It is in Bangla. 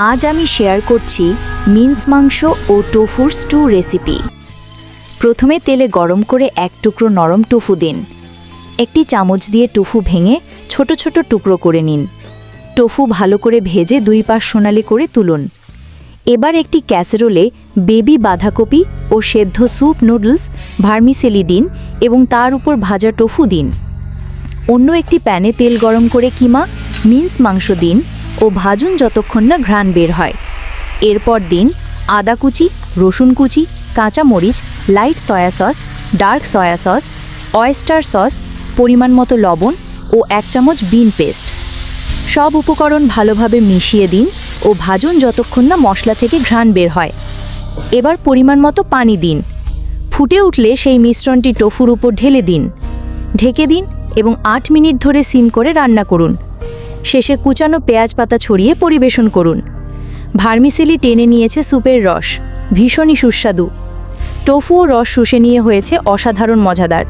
আজ আমি শেয়ার করছি মিন্স মাংস ও টোফুর স্টু রেসিপি। প্রথমে তেলে গরম করে এক টুকরো নরম টোফু দিন। একটি চামচ দিয়ে টোফু ভেঙে ছোট ছোট টুকরো করে নিন। টোফু ভালো করে ভেজে দুই পাশ সোনালি করে তুলুন। এবার একটি ক্যাসেরোলে বেবি বাঁধাকপি ও সেদ্ধ স্যুপ নুডলস ভার্মিসেলি দিন এবং তার উপর ভাজা টোফু দিন। অন্য একটি প্যানে তেল গরম করে কিমা মিন্স মাংস দিন ও ভাজুন যতক্ষণ না ঘ্রাণ বের হয়। এরপর দিন আদা কুচি, রসুন কুচি, কাঁচা মরিচ, light soya sauce, dark soya sauce, oyster sauce, পরিমাণ মতো লবণ ও 1 চামচ বিন পেস্ট। সব উপকরণ ভালোভাবে মিশিয়ে দিন ও ভাজুন যতক্ষণ না মশলা থেকে ঘ্রাণ বের হয়। এবার পরিমাণ মতো পানি দিন। ফুটে উঠলে সেই মিশ্রণটি টোফুর উপর ঢেলে দিন। ঢেকে দিন এবং 8 মিনিট ধরে সিম করে রান্না করুন। শেষে কুচানো পেঁয়াজ পাতা ছড়িয়ে পরিবেশন করুন। ভার্মিসেলি টেনে নিয়েছে স্যুপের রস, ভীষণই সুস্বাদু। টোফু ও রস শুষে নিয়ে হয়েছে অসাধারণ মজাদার।